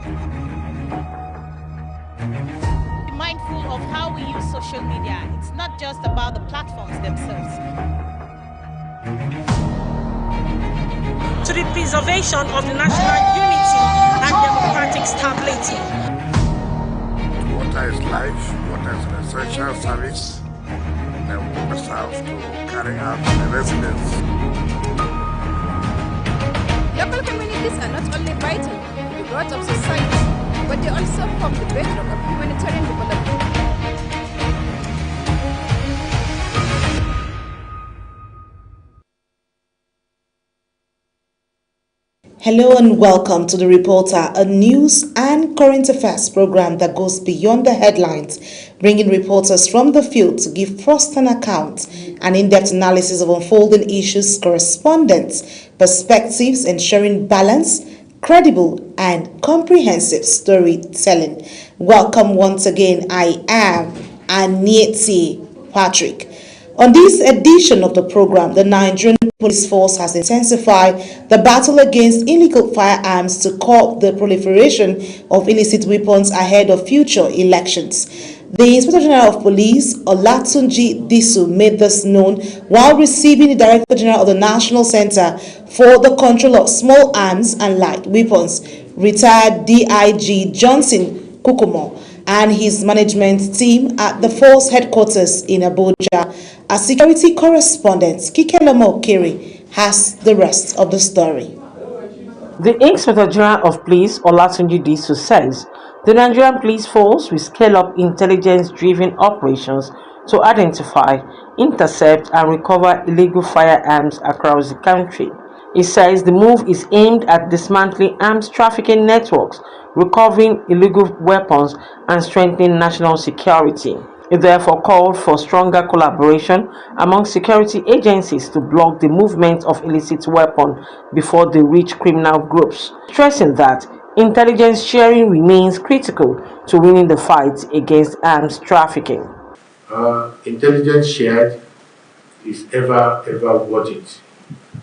Be mindful of how we use social media. It's not just about the platforms themselves. To the preservation of the national unity and democratic stability. Water is life, water is an essential service, and we must have to carry out the residents. Local communities are not only vital to the growth of society, but they also form the bedrock of humanitarian development. Hello and welcome to The Reporter, a news and current affairs program that goes beyond the headlines, bringing reporters from the field to give first-hand account and in-depth analysis of unfolding issues, correspondence, perspectives, ensuring balanced, credible, and comprehensive storytelling. Welcome once again. I am Anieti Patrick. On this edition of the program, the Nigerian Police Force has intensified the battle against illegal firearms to curb the proliferation of illicit weapons ahead of future elections. The Inspector General of Police, Olatunji Disu, made this known while receiving the Director General of the National Center for the Control of Small Arms and Light Weapons, retired DIG Johnson Kukumo, and his management team at the force headquarters in Abuja. Our security correspondent, Kikelemo Okere, has the rest of the story. The Inspector General of Police, Olatunji Disu, says the Nigerian Police Force will scale up intelligence-driven operations to identify, intercept, and recover illegal firearms across the country. He says the move is aimed at dismantling arms trafficking networks, recovering illegal weapons, and strengthening national security. It therefore called for stronger collaboration among security agencies to block the movement of illicit weapons before they reach criminal groups, stressing that intelligence sharing remains critical to winning the fight against arms trafficking. Intelligence shared is ever worth it.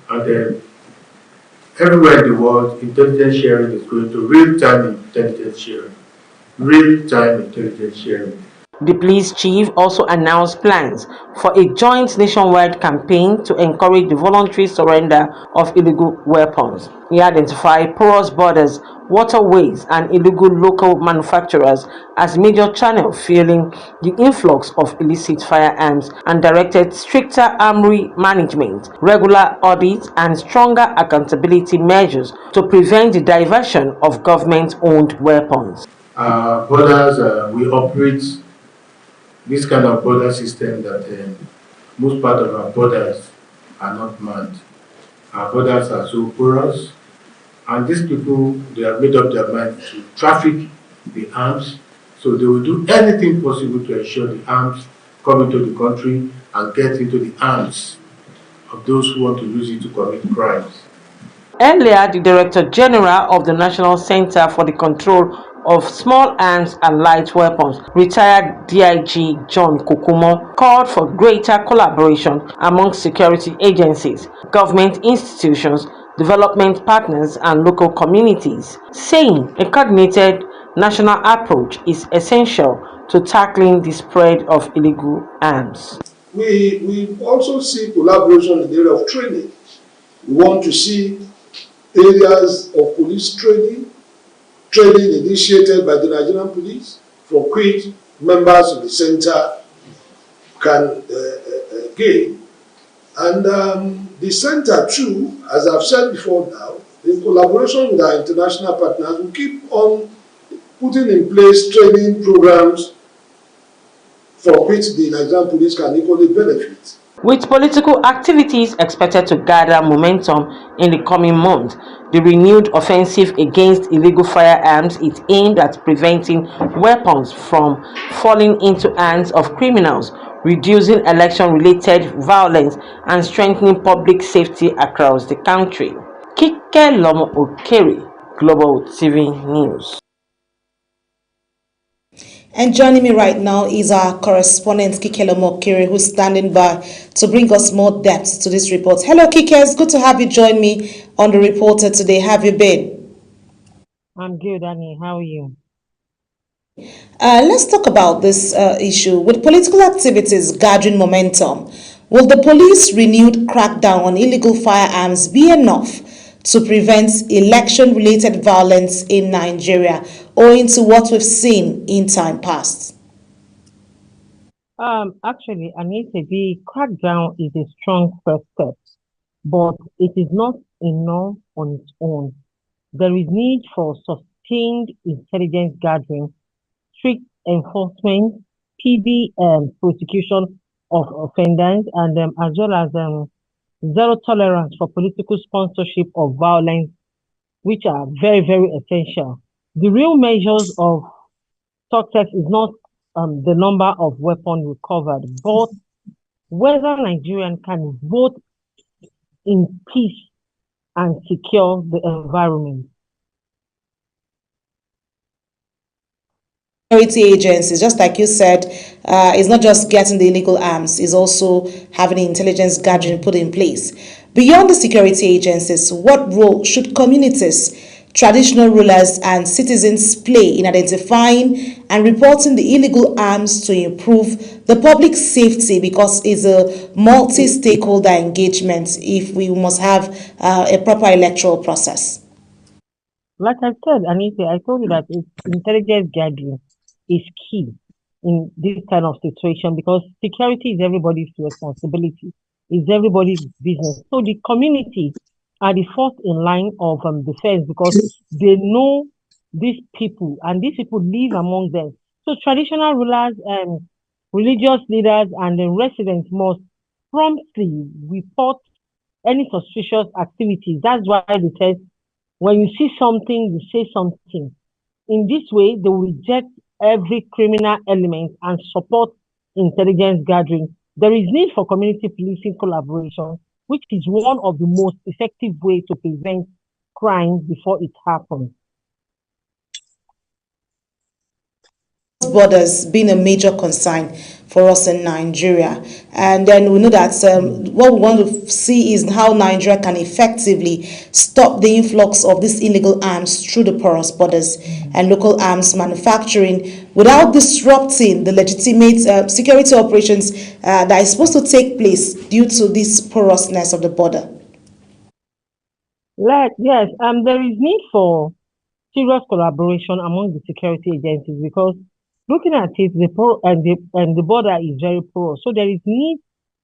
And everywhere in the world, intelligence sharing is going to real-time intelligence sharing. Real-time intelligence sharing. The police chief also announced plans for a joint nationwide campaign to encourage the voluntary surrender of illegal weapons. He identified porous borders, waterways, and illegal local manufacturers as major channels fueling the influx of illicit firearms and directed stricter armory management, regular audits, and stronger accountability measures to prevent the diversion of government-owned weapons. Borders, we operate this kind of border system that most part of our borders are not manned. Our borders are so porous, and these people, they have made up their mind to traffic the arms, so they will do anything possible to ensure the arms come into the country and get into the hands of those who want to use it to commit crimes. Earlier, the Director General of the National Center for the Control of Small Arms and Light Weapons, retired DIG John Kukumo, called for greater collaboration among security agencies, government institutions, development partners, and local communities, saying a coordinated national approach is essential to tackling the spread of illegal arms. We also see collaboration in the area of training. We want to see areas of police training initiated by the Nigerian police, from which members of the center can gain. And the center too, as I've said before now, in collaboration with our international partners, will keep on putting in place training programs for which the Nigerian police can equally benefit. With political activities expected to gather momentum in the coming months, the renewed offensive against illegal firearms is aimed at preventing weapons from falling into hands of criminals, reducing election-related violence, and strengthening public safety across the country. Kikelemo Okere, Global TV News. And joining me right now is our correspondent Kikelemo Okere, who's standing by to bring us more depth to this report. Hello Kike, it's good to have you join me on The Reporter today. How have you been? I'm good, Annie. How are you? Let's talk about this issue. With political activities gathering momentum, will the police renewed crackdown on illegal firearms be enough to prevent election related violence in Nigeria, owing to what we've seen in time past? Actually, Anita, the crackdown is a strong first step, but it is not enough on its own. There is need for sustained intelligence gathering, strict enforcement, speedy prosecution of offenders, and as well as zero tolerance for political sponsorship of violence, which are very, very essential. The real measures of success is not the number of weapons recovered, but whether Nigerians can vote in peace and secure the environment. Security agencies, just like you said, it's not just getting the illegal arms, it's also having the intelligence gathering put in place. Beyond the security agencies, what role should communities, traditional rulers, and citizens play in identifying and reporting the illegal arms to improve the public safety? Because it's a multi stakeholder engagement if we must have a proper electoral process. Like I said, Anita, I told you that intelligence gathering is key in this kind of situation because security is everybody's responsibility, is everybody's business. So the community are the first in line of defense because they know these people and these people live among them. So traditional rulers and religious leaders and the residents must promptly report any suspicious activities. That's why they said when you see something, you say something. In this way, they will reject every criminal element and support intelligence gathering. There is need for community policing collaboration, which is one of the most effective ways to prevent crime before it happens. Borders being a major concern for us in Nigeria. And then we know that what we want to see is how Nigeria can effectively stop the influx of these illegal arms through the porous borders and local arms manufacturing without disrupting the legitimate security operations that is supposed to take place due to this porousness of the border. Yes, there is need for serious collaboration among the security agencies because looking at it, the border is very porous. So there is need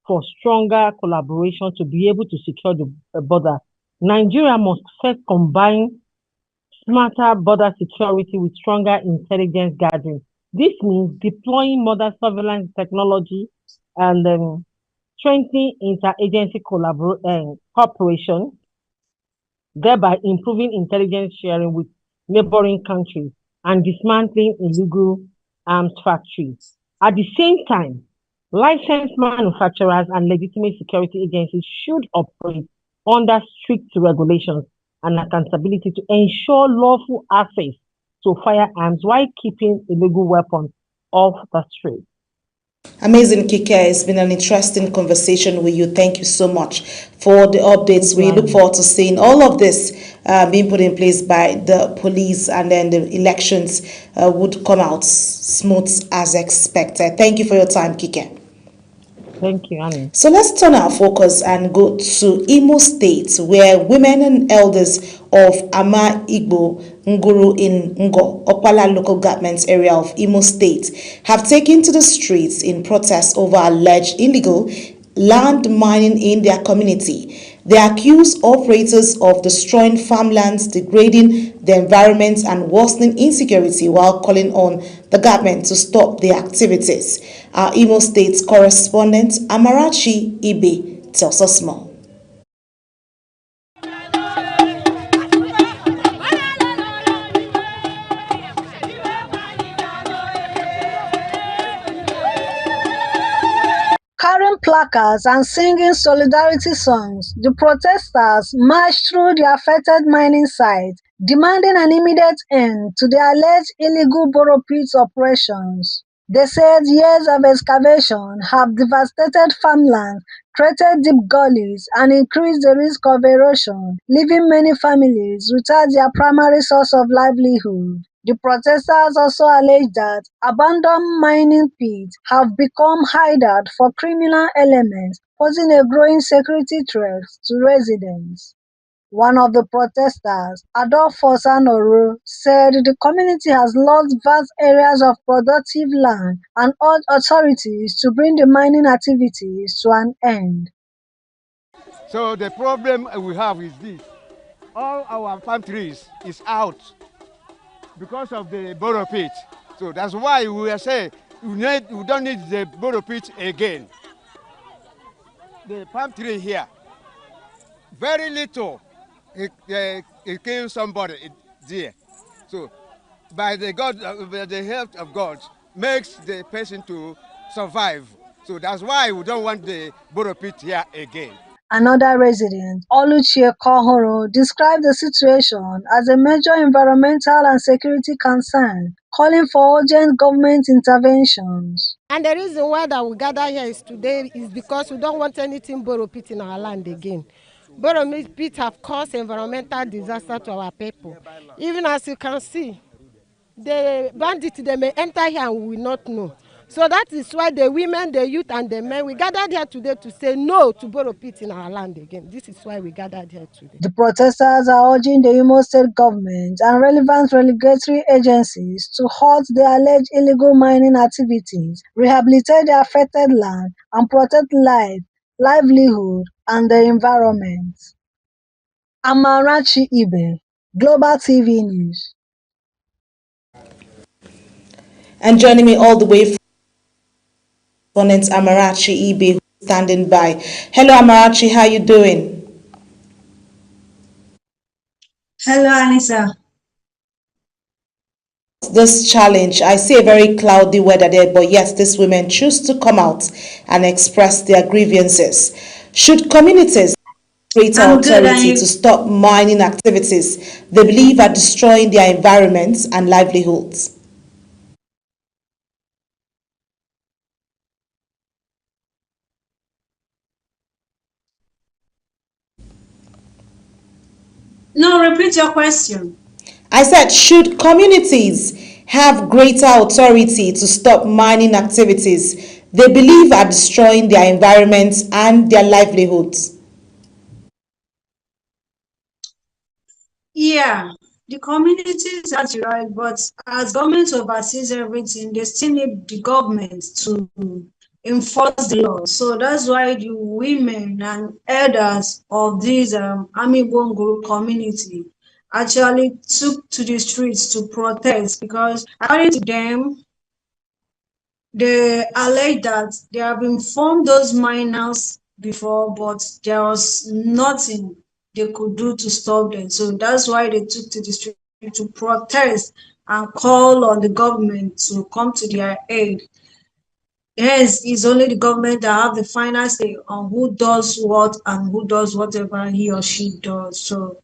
for stronger collaboration to be able to secure the border. Nigeria must first combine smarter border security with stronger intelligence gathering. This means deploying modern surveillance technology and strengthening interagency cooperation, thereby improving intelligence sharing with neighboring countries and dismantling illegal arms factories. At the same time, licensed manufacturers and legitimate security agencies should operate under strict regulations and accountability to ensure lawful access to firearms while keeping illegal weapons off the street. Amazing, Kike. It's been an interesting conversation with you. Thank you so much for the updates. We look forward to seeing all of this being put in place by the police, and then the elections would come out smooth as expected. Thank you for your time, Kike. Thank you, Annie. So let's turn our focus and go to Imo State, where women and elders of Ama Igbo Nguru in Ngo, Opala local government area of Imo State, have taken to the streets in protest over alleged illegal land mining in their community. They accuse operators of destroying farmlands, degrading the environment, and worsening insecurity while calling on the government to stop the activities. Our Imo State correspondent Amarachi Ibe tells us more. Carrying placards and singing solidarity songs, the protesters marched through the affected mining sites, demanding an immediate end to the alleged illegal borrow pits operations. They said years of excavation have devastated farmland, created deep gullies and increased the risk of erosion, leaving many families without their primary source of livelihood. The protesters also allege that abandoned mining pits have become hideouts for criminal elements, posing a growing security threat to residents. One of the protesters, Adolphus Anoro, said the community has lost vast areas of productive land and urged authorities to bring the mining activities to an end. So the problem we have is this. All our palm trees is out because of the borrow pit. So that's why we are saying we don't need the borrow pit again. The palm tree here, very little, it kills somebody there. So by the help of God, makes the person to survive. So that's why we don't want the borrow pit here again. Another resident, Oluchie Kohoro, described the situation as a major environmental and security concern, calling for urgent government interventions. And the reason why that we gather here is today is because we don't want anything borrow pit in our land again. Borrow pit have caused environmental disaster to our people. Even as you can see, the bandits, they may enter here and we will not know. So that is why the women, the youth, and the men, we gathered here today to say no to borrow pit in our land again. This is why we gathered here today. The protesters are urging the Imo State government and relevant regulatory agencies to halt the alleged illegal mining activities, rehabilitate the affected land, and protect life, livelihood, and the environment. Amarachi Ibe, Global TV News. And joining me all the way from Amarachi Ibe, who's standing by. Hello Amarachi, how you doing? Hello Anissa. This challenge, I see a very cloudy weather there, but yes, these women choose to come out and express their grievances. Should communities greater authority to stop mining activities they believe are destroying their environments and livelihoods? No, repeat your question. I said, should communities have greater authority to stop mining activities they believe are destroying their environments and their livelihoods? Yeah, the communities are right, but as government oversees everything, they still need the government to enforce the law. So that's why the women and elders of this Amibongo community actually took to the streets to protest, because according to them, they allege that they have informed those miners before, but there was nothing they could do to stop them. So that's why they took to the street to protest and call on the government to come to their aid. Hence, it's only the government that have the final say on who does what and who does whatever he or she does. So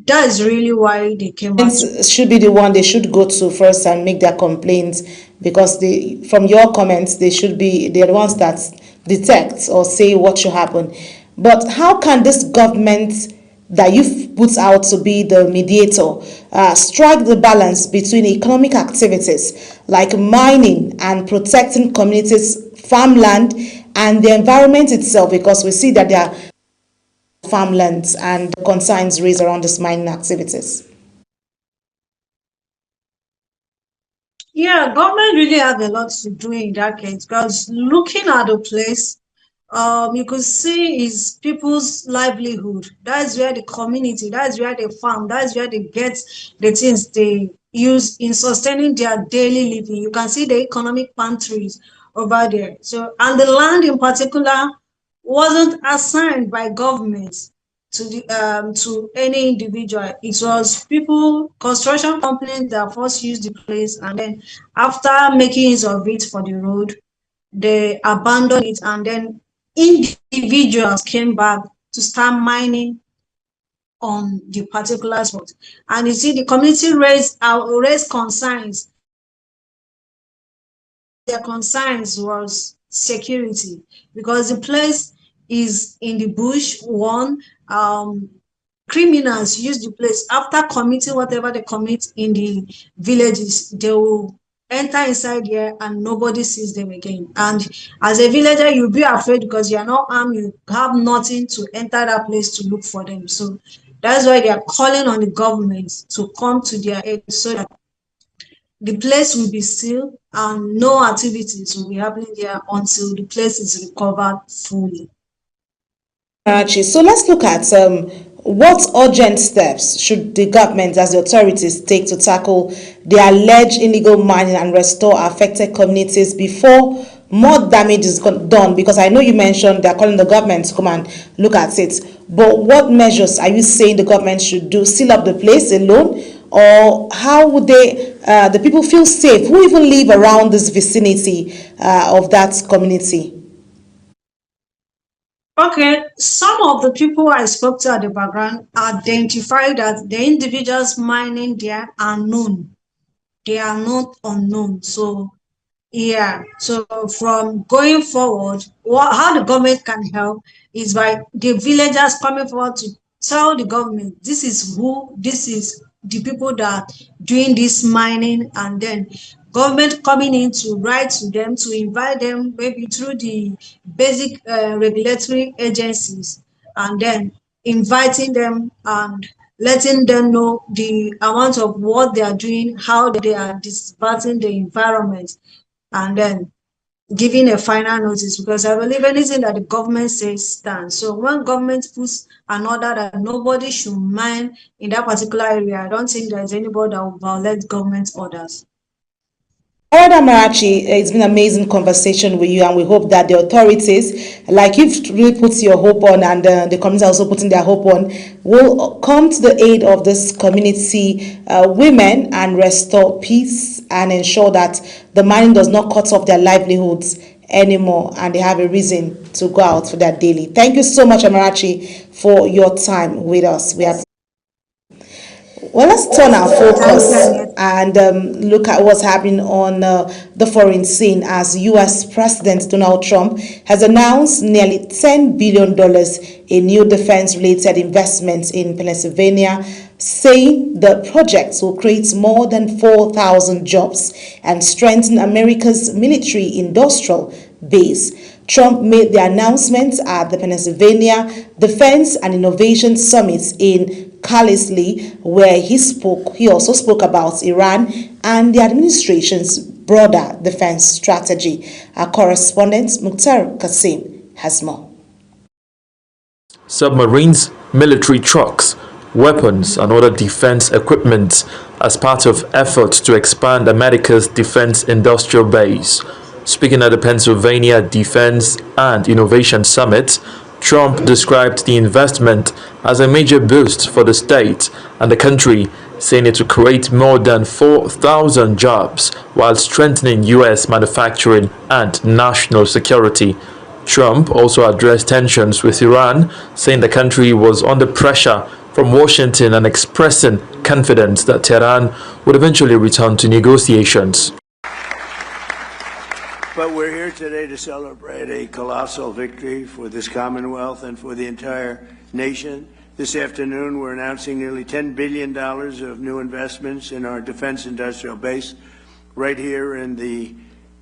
that's really why they came out. Should be the one they should go to first and make their complaints, because from your comments, they're the ones that detect or say what should happen. But how can this government that you've put out to be the mediator strike the balance between economic activities like mining and protecting communities' farmland and the environment itself? Because we see that there are farmlands and concerns raised around this mining activities. Yeah, government really have a lot to do in that case, because looking at the place, you could see is people's livelihood. That's where the community, that's where they farm, that's where they get the things they use in sustaining their daily living. You can see the economic pantries over there. So, and the land in particular wasn't assigned by government to any individual. It was people, construction companies that first used the place, and then after making use of it for the road, they abandoned it, and then individuals came back to start mining on the particular spot. And you see, the community raised concerns. Their concerns was security, because the place is in the bush. Criminals use the place after committing whatever they commit in the villages. They will enter inside here and nobody sees them again. And as a villager, you'll be afraid because you are not armed, you have nothing to enter that place to look for them. So that's why they are calling on the government to come to their aid so that the place will be sealed and no activities will be happening there until the place is recovered fully. So let's look at what urgent steps should the government as the authorities take to tackle the alleged illegal mining and restore affected communities before more damage is done? Because I know you mentioned they're calling the government to come and look at it, but what measures are you saying the government should do? Seal up the place alone? Or how would they, the people feel safe who even live around this vicinity of that community? Okay, some of the people I spoke to at the background identified that the individuals mining there are known. They are not unknown. So, yeah, so from going forward, how the government can help is by the villagers coming forward to tell the government, this is the people that are doing this mining, and then government coming in to write to them, to invite them maybe through the basic regulatory agencies, and then inviting them and letting them know the amount of what they are doing, how they are disrupting the environment, and then giving a final notice, because I believe anything that the government says stands. So when government puts an order that nobody should mine in that particular area, I don't think there's anybody that will violate government orders. All right, Amarachi, it's been an amazing conversation with you, and we hope that the authorities, like you've really put your hope on, and the community also putting their hope on, will come to the aid of this community women and restore peace and ensure that the mining does not cut off their livelihoods anymore and they have a reason to go out for their daily. Thank you so much, Amarachi, for your time with us. Well, let's turn our focus and look at what's happening on the foreign scene, as U.S. President Donald Trump has announced nearly $10 billion in new defense-related investments in Pennsylvania, saying the projects will create more than 4,000 jobs and strengthen America's military-industrial base. Trump made the announcement at the Pennsylvania Defense and Innovation Summit in Carlisle, where he also spoke about Iran and the administration's broader defense strategy. Our correspondent Mukhtar Kasim has more. Submarines, military trucks, weapons and other defense equipment as part of efforts to expand America's defense industrial base. Speaking at the Pennsylvania Defense and Innovation Summit, Trump described the investment as a major boost for the state and the country, saying it will create more than 4,000 jobs while strengthening U.S. manufacturing and national security. Trump also addressed tensions with Iran, saying the country was under pressure from Washington and expressing confidence that Tehran would eventually return to negotiations. But we're here today to celebrate a colossal victory for this Commonwealth and for the entire nation. This afternoon, we're announcing nearly $10 billion of new investments in our defense industrial base right here in the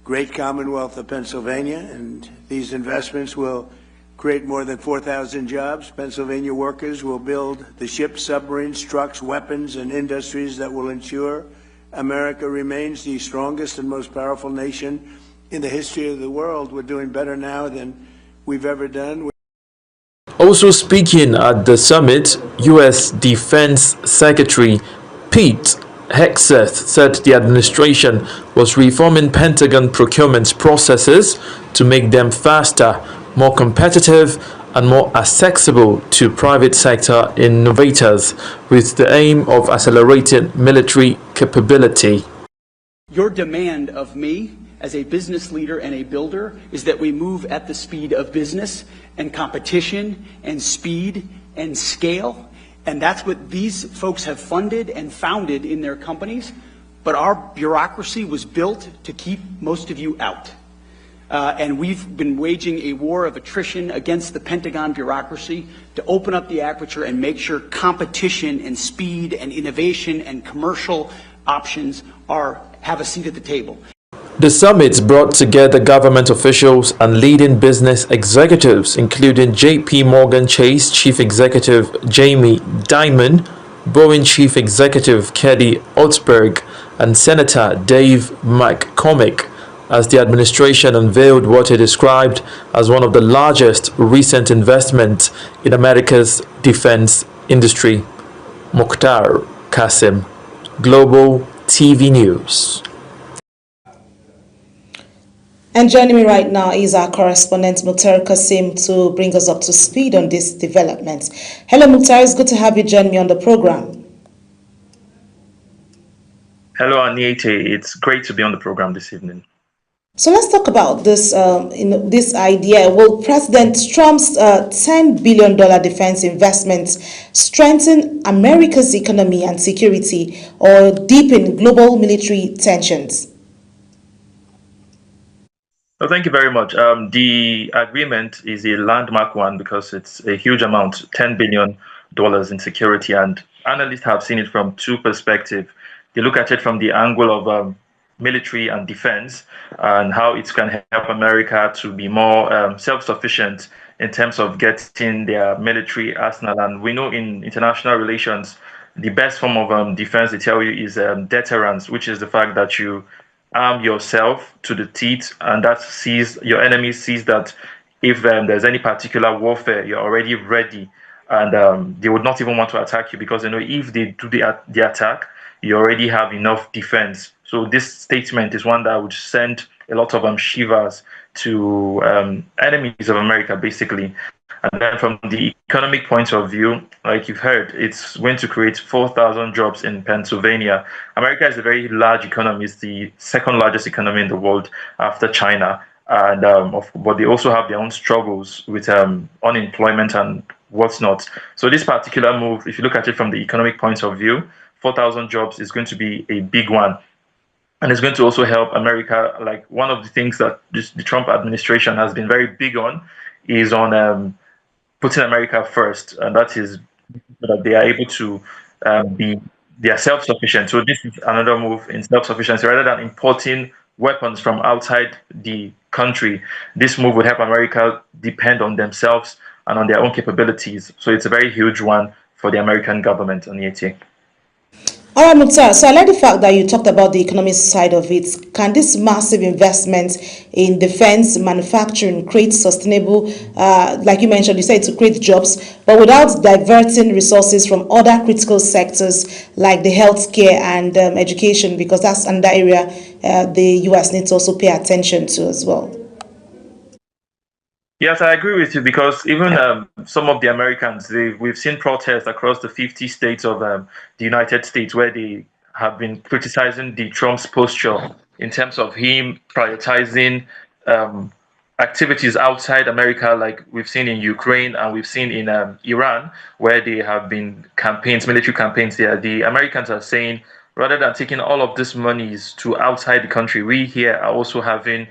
great Commonwealth of Pennsylvania. And these investments will create more than 4,000 jobs. Pennsylvania workers will build the ships, submarines, trucks, weapons, and industries that will ensure America remains the strongest and most powerful nation in the history of the world. We're doing better now than we've ever done. Also speaking at the summit, U.S. Defense Secretary Pete Hegseth said the administration was reforming Pentagon procurement processes to make them faster, more competitive, and more accessible to private sector innovators, with the aim of accelerating military capability. Your demand of me as a business leader and a builder is that we move at the speed of business and competition and speed and scale. And that's what these folks have funded and founded in their companies. But our bureaucracy was built to keep most of you out. And we've been waging a war of attrition against the Pentagon bureaucracy to open up the aperture and make sure competition and speed and innovation and commercial options have a seat at the table. The summit brought together government officials and leading business executives, including JP Morgan Chase Chief Executive Jamie Dimon, Boeing Chief Executive Kelly Ortberg, and Senator Dave McCormick, as the administration unveiled what it described as one of the largest recent investments in America's defense industry. Mukhtar Qasim, Global TV News. And joining me right now is our correspondent Mukhtar Qasim to bring us up to speed on these developments. Hello Mukhtar, it's good to have you join me on the program. Hello Aniete, it's great to be on the program this evening. So let's talk about this, this idea. Will President Trump's $10 billion defense investments strengthen America's economy and security or deepen global military tensions? Well, thank you very much. The agreement is a landmark one because it's a huge amount, $10 billion in security, and analysts have seen it from two perspectives. They look at it from the angle of military and defense and how it can help America to be more self-sufficient in terms of getting their military arsenal. And we know in international relations, the best form of defense, they tell you, is deterrence, which is the fact that you arm yourself to the teeth, and that sees your enemy sees that if there's any particular warfare, you're already ready, and they would not even want to attack you because they know if they do the attack, you already have enough defense. So this statement is one that would send a lot of shivers to enemies of America, basically. And then from the economic point of view, like you've heard, it's going to create 4,000 jobs in Pennsylvania. America is a very large economy. It's the second largest economy in the world after China. And but they also have their own struggles with unemployment and what's not. So this particular move, if you look at it from the economic point of view, 4,000 jobs is going to be a big one. And it's going to also help America. Like one of the things that the Trump administration has been very big on is on putting America first, and that is that they are able to they are self-sufficient. So this is another move in self-sufficiency. Rather than importing weapons from outside the country, this move would help America depend on themselves and on their own capabilities. So it's a very huge one for the American government and the AT. All right, Mukhtar, so I like the fact that you talked about the economic side of it. Can this massive investment in defense manufacturing create sustainable, like you mentioned, you said to create jobs, but without diverting resources from other critical sectors like the healthcare and education, because that's another area the U.S. needs to also pay attention to as well? Yes, I agree with you because even some of the Americans, we've seen protests across the 50 states of the United States where they have been criticizing the Trump's posture in terms of him prioritizing activities outside America, like we've seen in Ukraine and we've seen in Iran, where they have been campaigns, military campaigns there. The Americans are saying, rather than taking all of these monies to outside the country, we here are also having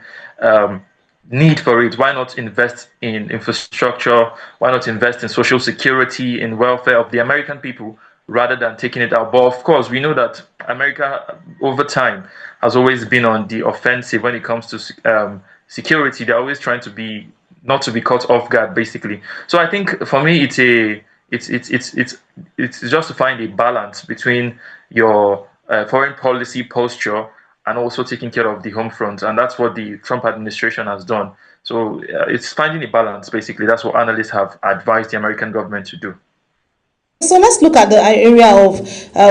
need for it. Why not invest in infrastructure? Why not invest in social security, in welfare of the American people, rather than taking it out? But of course, we know that America over time has always been on the offensive when it comes to security. They're always trying to be not to be caught off guard, basically. So I think for me, it's just to find a balance between your foreign policy posture and also taking care of the home front. And that's what the Trump administration has done. So it's finding a balance, basically. That's what analysts have advised the American government to do. So let's look at the area of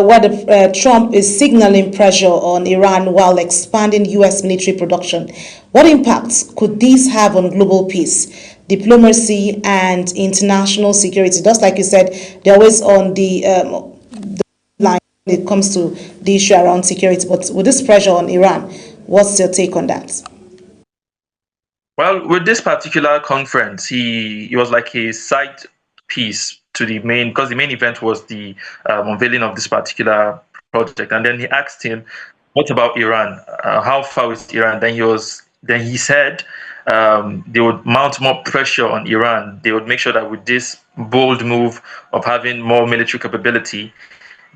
where Trump is signaling pressure on Iran while expanding U.S. military production. What impacts could these have on global peace, diplomacy, and international security? Just like you said, they're always on the line when it comes to the issue around security. But with this pressure on Iran, what's your take on that? Well, with this particular conference, he was like a side piece to the main, because the main event was the unveiling of this particular project. And then he asked him, what about Iran? How far is Iran? Then he said they would mount more pressure on Iran. They would make sure that with this bold move of having more military capability,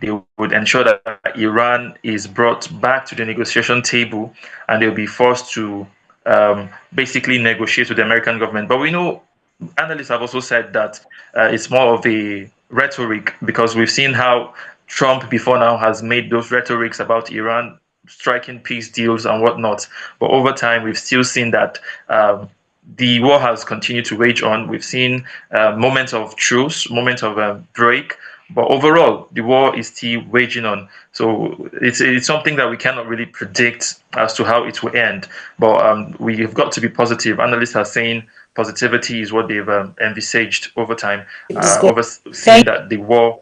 they would ensure that Iran is brought back to the negotiation table and they'll be forced to basically negotiate with the American government. But we know analysts have also said that it's more of a rhetoric, because we've seen how Trump before now has made those rhetorics about Iran striking peace deals and whatnot. But over time, we've still seen that the war has continued to wage on. We've seen moments of truce, moments of break. But overall, the war is still waging on. So it's something that we cannot really predict as to how it will end. But we have got to be positive. Analysts are saying positivity is what they've envisaged over time. Seeing that the war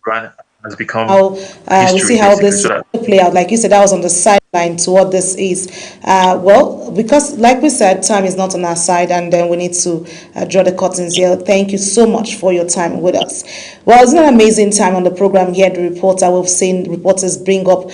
Iran has become history, we'll see how this so will play out. Like you said, that was on the sideline to what this is. Well, because like we said, time is not on our side, and then we need to draw the curtains here. Thank you so much for your time with us. Well, it's an amazing time on the program here. The Reporter, we've seen reporters bring up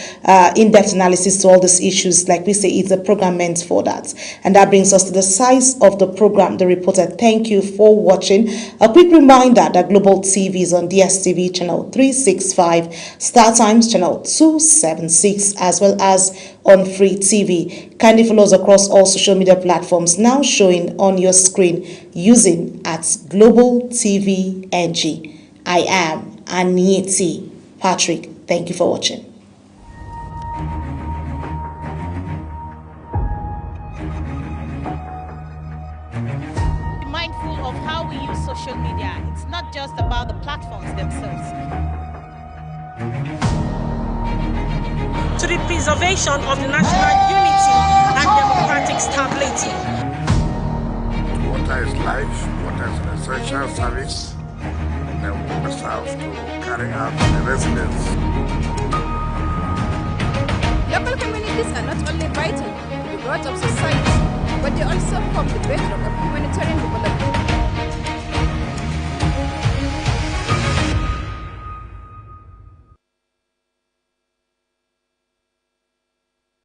in-depth analysis to all these issues. Like we say, it's a program meant for that. And that brings us to the size of the program, The Reporter. Thank you for watching. A quick reminder that Global TV is on DSTV channel 365, Star Times channel 276, as well as on Free TV. Kindly follow us across all social media platforms now showing on your screen using @Global TV NG. I am Anieti Patrick. Thank you for watching. Be mindful of how we use social media. It's not just about the platforms themselves. To the preservation of the national unity and democratic stability. Water is life, water is an essential service, and then we must have to carry out the residents. Local communities are not only vital to the growth of society, but they also form the bedrock of humanitarian development.